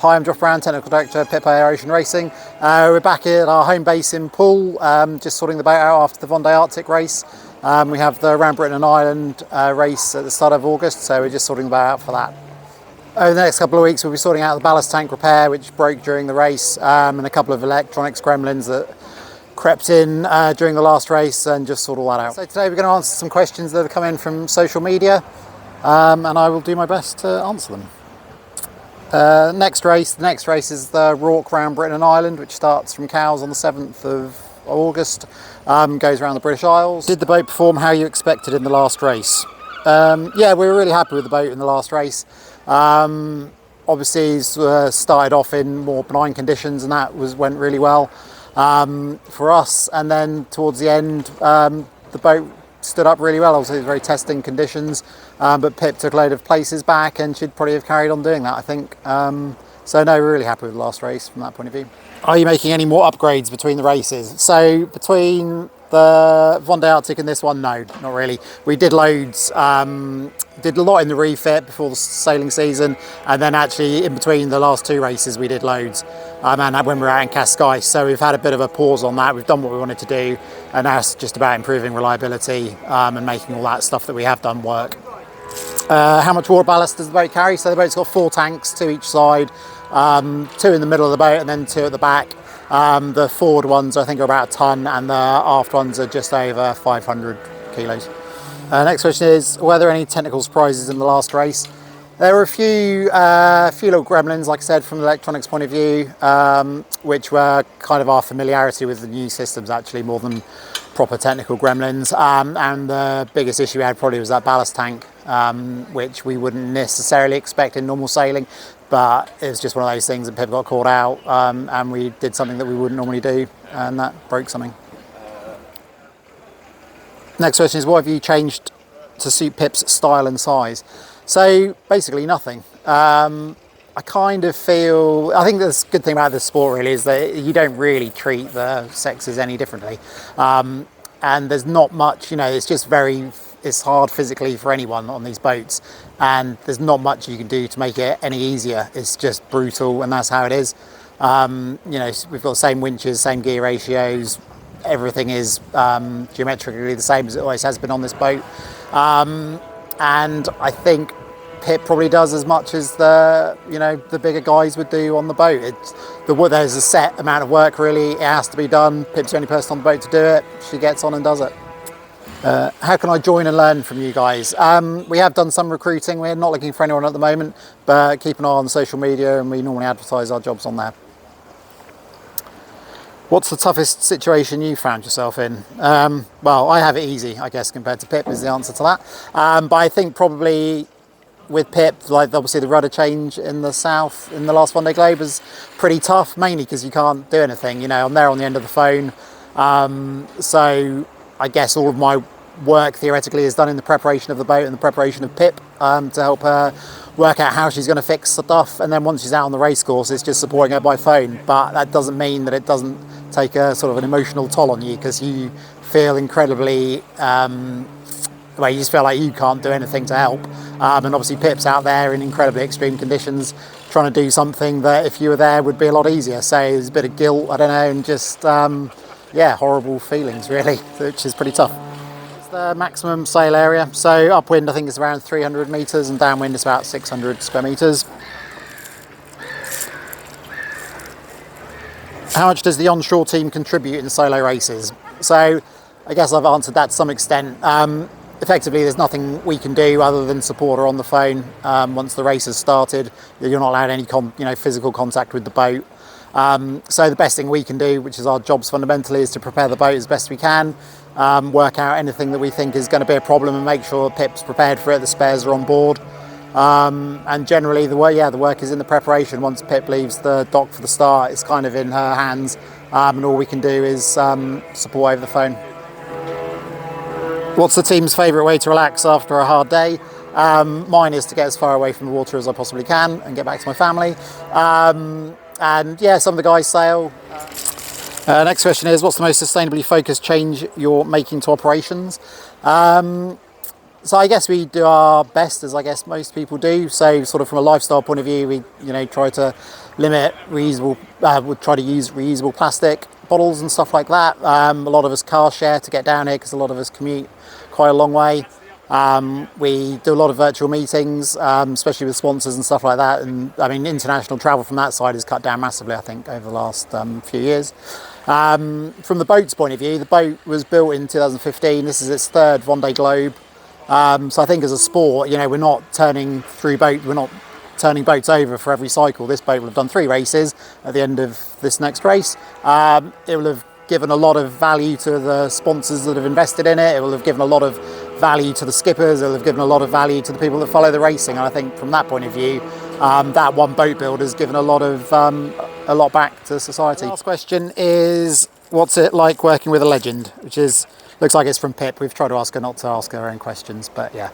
Hi, I'm Joff, Technical Director, Pip Hare Ocean Racing. We're back at our home base in Poole, just sorting the boat out after the Vendée Arctic race. We have the Round Britain and Ireland race at the start of August, so we're just sorting the boat out for that. Over the next couple of weeks, we'll be sorting out the ballast tank repair, which broke during the race, and a couple of electronics gremlins that crept in during the last race, and just sort all that out. So today we're going to answer some questions that have come in from social media, and I will do my best to answer them. The next race is the Rourke Round Britain and Ireland, which starts from Cowes on the 7th of August, goes around the British Isles. Did the boat perform how you expected in the last race? Yeah, we were really happy with the boat in the last race. Obviously started off in more benign conditions, and that went really well for us, and then towards the end the boat stood up really well. Obviously it was very testing conditions, but Pip took a load of places back, and she'd probably have carried on doing that, I think. So no, we're really happy with the last race from that point of view. Are you making any more upgrades between the races? So between the Vendée Arctic and this one, no, not really. We did loads, did a lot in the refit before the sailing season, and then actually in between the last two races we did loads, and when we were out in Cascais. So we've had a bit of a pause on that. We've done what we wanted to do, and now it's just about improving reliability and making all that stuff that we have done work. How much water ballast does the boat carry? So the boat's got 4 tanks, 2 each side, 2 in the middle of the boat and then 2 at the back. The forward ones I think are about a tonne, and the aft ones are just over 500 kilos. Next question is, were there any technical surprises in the last race? There were a few little gremlins, like I said, from the electronics point of view, which were kind of our familiarity with the new systems actually, more than proper technical gremlins. And the biggest issue we had probably was that ballast tank, which we wouldn't necessarily expect in normal sailing, but it was just one of those things that Pip got caught out, and we did something that we wouldn't normally do, and that broke something. Next question is, what have you changed to suit Pip's style and size? So basically nothing. I kind of feel, I think the good thing about this sport really is that you don't really treat the sexes any differently. And there's not much, it's just it's hard physically for anyone on these boats, and there's not much you can do to make it any easier. It's just brutal, and that's how it is. We've got the same winches, same gear ratios, everything is geometrically the same as it always has been on this boat. And I think Pip probably does as much as the bigger guys would do on the boat. There's a set amount of work really, it has to be done. Pip's the only person on the boat to do it. She gets on and does it. How can I join and learn from you guys? We have done some recruiting. We're not looking for anyone at the moment, but keep an eye on social media, and we normally advertise our jobs on there. What's the toughest situation you found yourself in? Well, I have it easy, I guess, compared to Pip is the answer to that. But I think probably with Pip, like obviously the rudder change in the south in the last Vendée Globe was pretty tough, mainly because you can't do anything. I'm there on the end of the phone. So I guess all of my work theoretically is done in the preparation of the boat and the preparation of Pip, to help her work out how she's going to fix stuff. And then once she's out on the race course, it's just supporting her by phone. But that doesn't mean that it doesn't take a sort of an emotional toll on you, because you feel incredibly, you just feel like you can't do anything to help. And obviously Pip's out there in incredibly extreme conditions trying to do something that if you were there would be a lot easier. So there's a bit of guilt, I don't know, and just, horrible feelings really, which is pretty tough. It's the maximum sail area. So upwind I think is around 300 metres and downwind is about 600 square metres. How much does the onshore team contribute in solo races? So I guess I've answered that to some extent. Effectively, there's nothing we can do other than support her on the phone. Once the race has started, you're not allowed any physical contact with the boat. So the best thing we can do, which is our jobs fundamentally, is to prepare the boat as best we can, work out anything that we think is going to be a problem and make sure Pip's prepared for it, the spares are on board. And generally the work is in the preparation. Once Pip leaves the dock for the start, it's kind of in her hands, and all we can do is support over the phone. What's the team's favourite way to relax after a hard day? Mine is to get as far away from the water as I possibly can and get back to my family. And yeah, some of the guys sail. Next question is, what's the most sustainably focused change you're making to operations? So I guess we do our best, as I guess most people do. So sort of from a lifestyle point of view, we try to limit reusable. We try to use reusable plastic bottles and stuff like that. A lot of us car share to get down here because a lot of us commute quite a long way. We do a lot of virtual meetings, especially with sponsors and stuff like that. And I mean, international travel from that side has cut down massively, I think, over the last few years. From the boat's point of view, the boat was built in 2015. This is its third Vendée Globe. So I think as a sport, we're not turning boats over for every cycle. This boat will have done 3 races at the end of this next race. It will have given a lot of value to the sponsors that have invested in it. It will have given a lot of value to the skippers. It will have given a lot of value to the people that follow the racing. And I think from that point of view, that one boat build has given a lot back to society. The last question is, what's it like working with a legend? Which looks like it's from Pip. We've tried to ask her not to ask her own questions, but yeah.